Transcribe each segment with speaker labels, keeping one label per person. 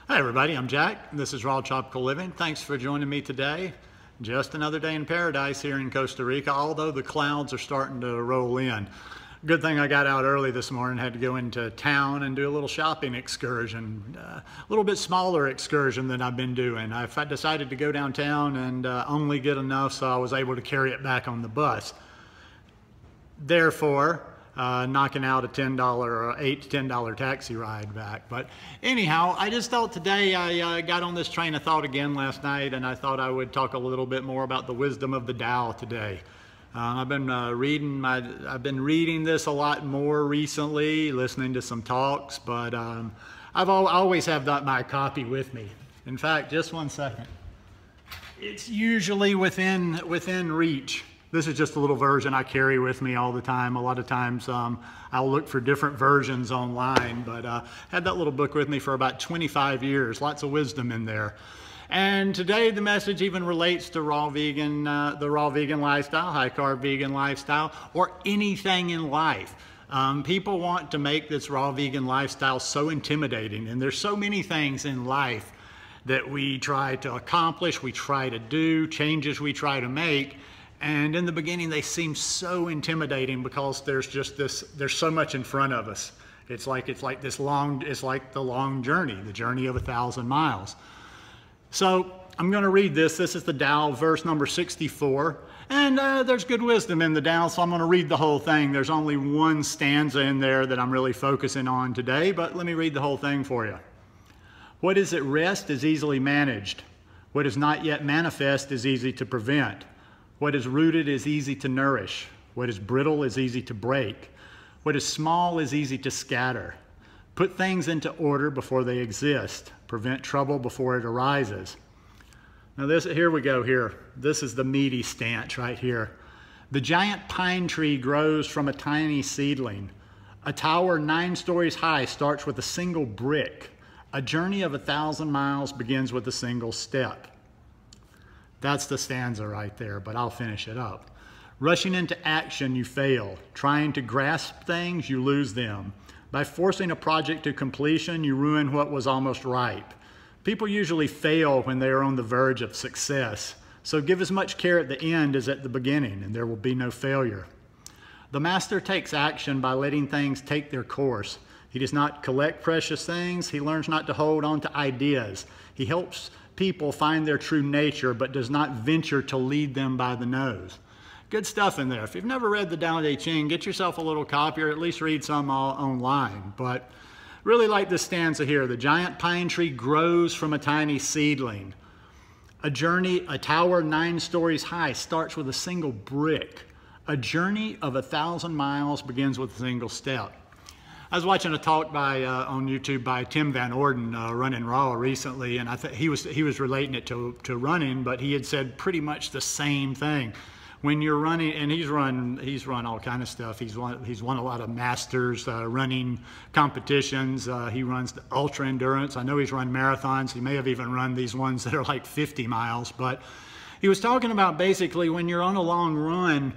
Speaker 1: Hi everybody, I'm Jack. This is Raw Tropical Living. Thanks for joining me today. Just another day in paradise here in Costa Rica, although the clouds are starting to roll in. Good thing I got out early this morning, had to go into town and do a little shopping excursion. A little bit smaller excursion than I've been doing. I decided to go downtown and only get enough so I was able to carry it back on the bus. Therefore, knocking out a $10 or $8 to $10 taxi ride back. But anyhow, I just thought today I got on this train of thought again last night, and I thought I would talk a little bit more about the wisdom of the Tao today. I've been reading this a lot more recently, listening to some talks, but I always have my copy with me. In fact, just one second. It's usually within reach. This is just a little version I carry with me all the time. A lot of times I'll look for different versions online, but had that little book with me for about 25 years. Lots of wisdom in there. And today the message even relates to raw vegan, the raw vegan lifestyle, high carb vegan lifestyle, or anything in life. People want to make this raw vegan lifestyle so intimidating, and there's so many things in life that we try to accomplish, we try to do, changes we try to make. And in the beginning, they seem so intimidating because there's so much in front of us. It's like the long journey, the journey of 1,000 miles. So I'm going to read this. This is the Tao, verse number 64. And there's good wisdom in the Tao, so I'm going to read the whole thing. There's only one stanza in there that I'm really focusing on today, but let me read the whole thing for you. What is at rest is easily managed. What is not yet manifest is easy to prevent. What is rooted is easy to nourish. What is brittle is easy to break. What is small is easy to scatter. Put things into order before they exist. Prevent trouble before it arises. Now here we go here. This is the meaty stance right here. The giant pine tree grows from a tiny seedling. A tower 9 stories high starts with a single brick. A journey of 1,000 miles begins with a single step. That's the stanza right there, but I'll finish it up. Rushing into action, you fail. Trying to grasp things, you lose them. By forcing a project to completion, you ruin what was almost ripe. People usually fail when they are on the verge of success. So give as much care at the end as at the beginning, and there will be no failure. The master takes action by letting things take their course. He does not collect precious things. He learns not to hold on to ideas. He helps people find their true nature, but does not venture to lead them by the nose. Good stuff in there. If you've never read the Tao Te Ching, get yourself a little copy or at least read some online. But really like this stanza here. The giant pine tree grows from a tiny seedling. A tower 9 stories high starts with a single brick. A journey of 1,000 miles begins with a single step. I was watching a talk on YouTube by Tim Van Orden, Running Raw, recently, and I think he was relating it to running, but he had said pretty much the same thing. When you're running, and he's run all kind of stuff. He's won a lot of masters running competitions. He runs the ultra endurance. I know he's run marathons. He may have even run these ones that are like 50 miles. But he was talking about basically when you're on a long run,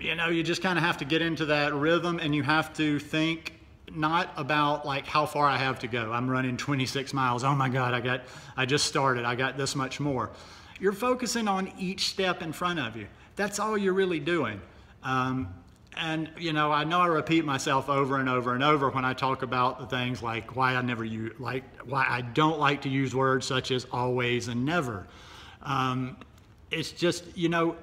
Speaker 1: you know, you just kind of have to get into that rhythm, and you have to think not about like how far I have to go. I'm running 26 miles. Oh my God, I just started. I got this much more. You're focusing on each step in front of you. That's all you're really doing. And you know I repeat myself over and over and over when I talk about the things like why I don't like to use words such as always and never. It's just, you know,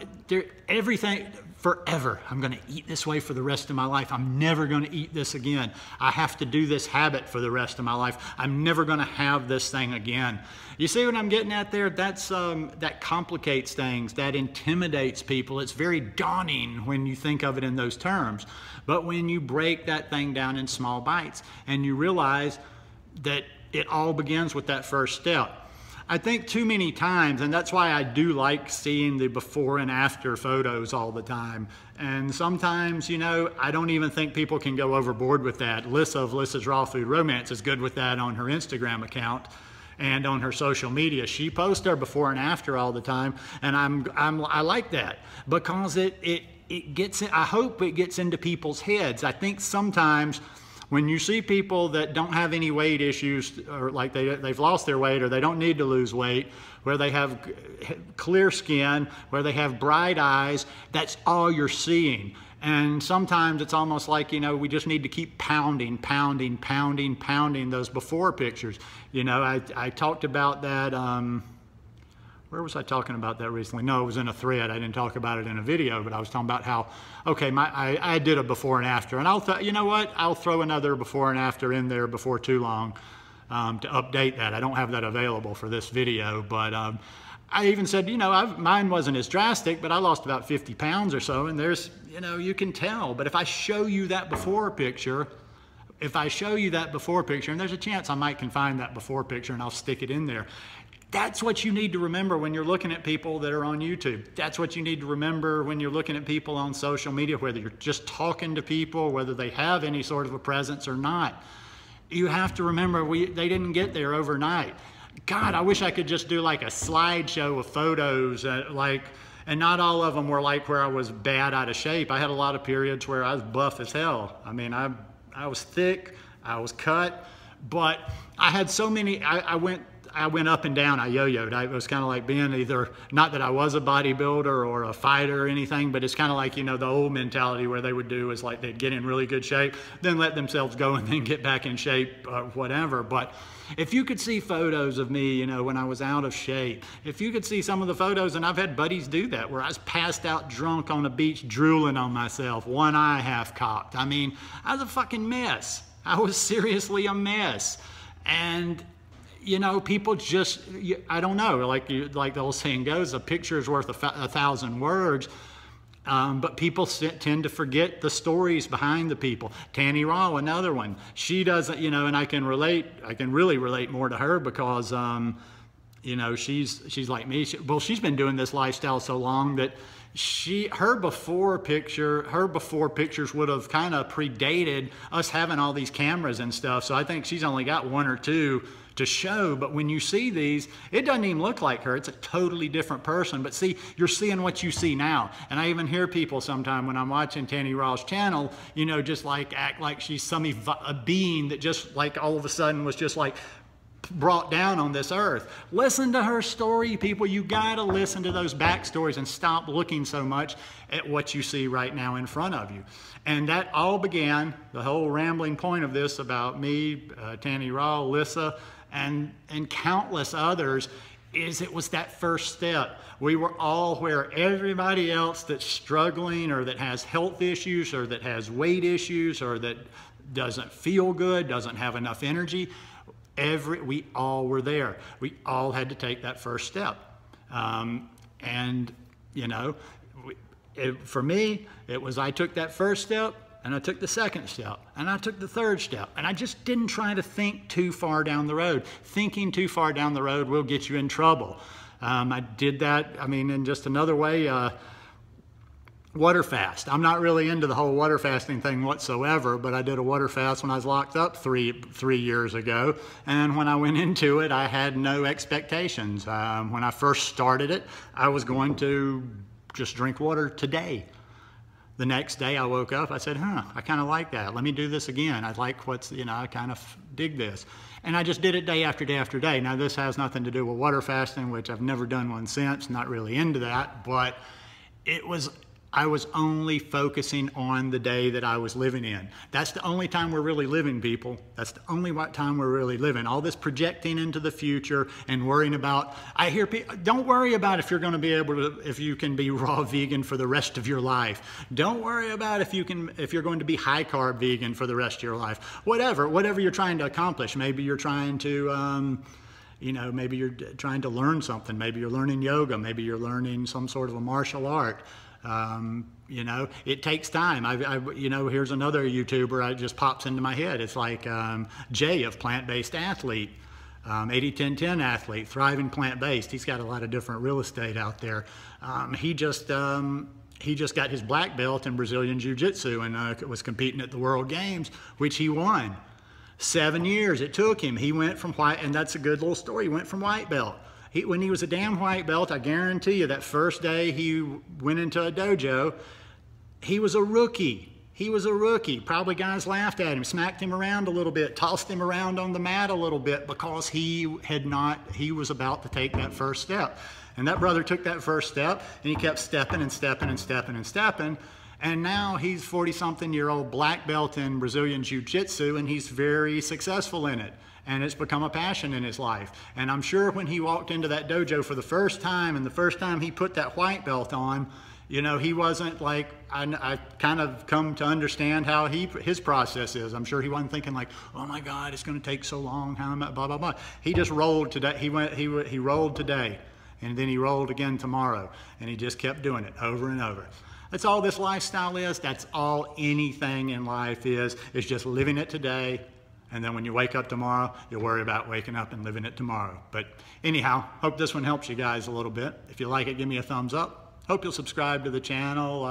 Speaker 1: everything forever. I'm going to eat this way for the rest of my life. I'm never going to eat this again. I have to do this habit for the rest of my life. I'm never going to have this thing again. You see what I'm getting at there? That complicates things. That intimidates people. It's very daunting when you think of it in those terms. But when you break that thing down in small bites and you realize that it all begins with that first step. I think too many times, and that's why I do like seeing the before and after photos all the time. And sometimes, you know, I don't even think people can go overboard with that. Lissa of Lissa's Raw Food Romance is good with that on her Instagram account and on her social media. She posts her before and after all the time, and I like that because it gets in, I hope it gets into people's heads. I think sometimes When you see people that don't have any weight issues, or like they've lost their weight, or they don't need to lose weight, where they have clear skin, where they have bright eyes, that's all you're seeing. And sometimes it's almost like, you know, we just need to keep pounding those before pictures. You know, I talked about that, where was I talking about that recently? No, it was in a thread. I didn't talk about it in a video, but I was talking about how, okay, I did a before and after, and you know what? I'll throw another before and after in there before too long to update that. I don't have that available for this video, but I even said, you know, mine wasn't as drastic, but I lost about 50 pounds or so, and there's, you know, you can tell. But if I show you that before picture, and there's a chance I can find that before picture and I'll stick it in there. That's what you need to remember when you're looking at people that are on YouTube. That's what you need to remember when you're looking at people on social media, whether you're just talking to people, whether they have any sort of a presence or not. You have to remember they didn't get there overnight. God, I wish I could just do like a slideshow of photos, and not all of them were like where I was bad out of shape. I had a lot of periods where I was buff as hell. I mean, I was thick, I was cut, but I had so many, I went up and down, I yo-yoed. It was kind of like being either, not that I was a bodybuilder or a fighter or anything, but it's kind of like, you know, the old mentality where they would do is like they'd get in really good shape, then let themselves go and then get back in shape, whatever. But if you could see photos of me, you know, when I was out of shape, if you could see some of the photos, and I've had buddies do that, where I was passed out drunk on a beach drooling on myself, one eye half cocked. I mean, I was a fucking mess. I was seriously a mess. And you know, people just, I don't know, like the old saying goes, a picture is worth 1,000 words. But people tend to forget the stories behind the people. Tanny Raw, another one. She doesn't, you know, and I can really relate more to her because, you know, she's like me. She's been doing this lifestyle so long that her before pictures would have kind of predated us having all these cameras and stuff. So I think she's only got one or two to show, but when you see these, it doesn't even look like her. It's a totally different person. But see, you're seeing what you see now. And I even hear people sometime when I'm watching Tanny Raw's channel, you know, just like act like she's a being that just like all of a sudden was just like brought down on this earth. Listen to her story, people. You gotta listen to those backstories and stop looking so much at what you see right now in front of you. And that all began, the whole rambling point of this about me, Tanny Raw, Lissa, and countless others, is it was that first step. We were all where everybody else that's struggling or that has health issues or that has weight issues or that doesn't feel good, doesn't have enough energy, we all were there. We all had to take that first step. And, you know, for me, it was I took that first step, and I took the second step, and I took the third step, and I just didn't try to think too far down the road. Thinking too far down the road will get you in trouble. I did that, I mean, in just another way, water fast. I'm not really into the whole water fasting thing whatsoever, but I did a water fast when I was locked up three years ago, and when I went into it, I had no expectations. When I first started it, I was going to just drink water today. The next day I woke up, I said, I kind of like that. Let me do this again. I like I kind of dig this. And I just did it day after day after day. Now this has nothing to do with water fasting, which I've never done one since, not really into that, but I was only focusing on the day that I was living in. That's the only time we're really living, people. That's the only time we're really living. All this projecting into the future and worrying about, I hear people, don't worry about if you're going to be able to, if you can be raw vegan for the rest of your life. Don't worry about if you're going to be high carb vegan for the rest of your life. Whatever you're trying to accomplish. Maybe you're trying to, you know, maybe you're trying to learn something. Maybe you're learning yoga. Maybe you're learning some sort of a martial art. You know, it takes time. You know, here's another YouTuber that just pops into my head. It's like Jay of Plant-Based Athlete, 80-10-10 athlete, thriving plant-based. He's got a lot of different real estate out there. He just got his black belt in Brazilian Jiu-Jitsu and was competing at the World Games, which he won. 7 years it took him. He went from white, and that's a good little story. He went from white belt. When he was a damn white belt, I guarantee you that first day he went into a dojo, he was a rookie. He was a rookie. Probably guys laughed at him, smacked him around a little bit, tossed him around on the mat a little bit because he was about to take that first step. And that brother took that first step, and he kept stepping and stepping and stepping and stepping. And now he's 40-something-year-old black belt in Brazilian Jiu-Jitsu, and he's very successful in it. And it's become a passion in his life. And I'm sure when he walked into that dojo for the first time, and the first time he put that white belt on, you know, he wasn't like, I kind of come to understand how his process is. I'm sure he wasn't thinking like, oh my God, it's going to take so long, how am I, blah, blah, blah. He just rolled today. He rolled today, and then he rolled again tomorrow, and he just kept doing it over and over. That's all this lifestyle is. That's all anything in life is just living it today. And then when you wake up tomorrow, you'll worry about waking up and living it tomorrow. But anyhow, hope this one helps you guys a little bit. If you like it, give me a thumbs up. Hope you'll subscribe to the channel.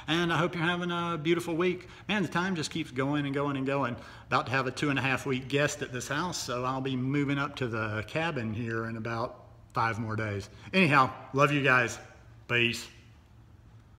Speaker 1: And I hope you're having a beautiful week. Man, the time just keeps going and going and going. About to have a 2.5-week guest at this house, so I'll be moving up to the cabin here in about 5 more days. Anyhow, love you guys. Peace.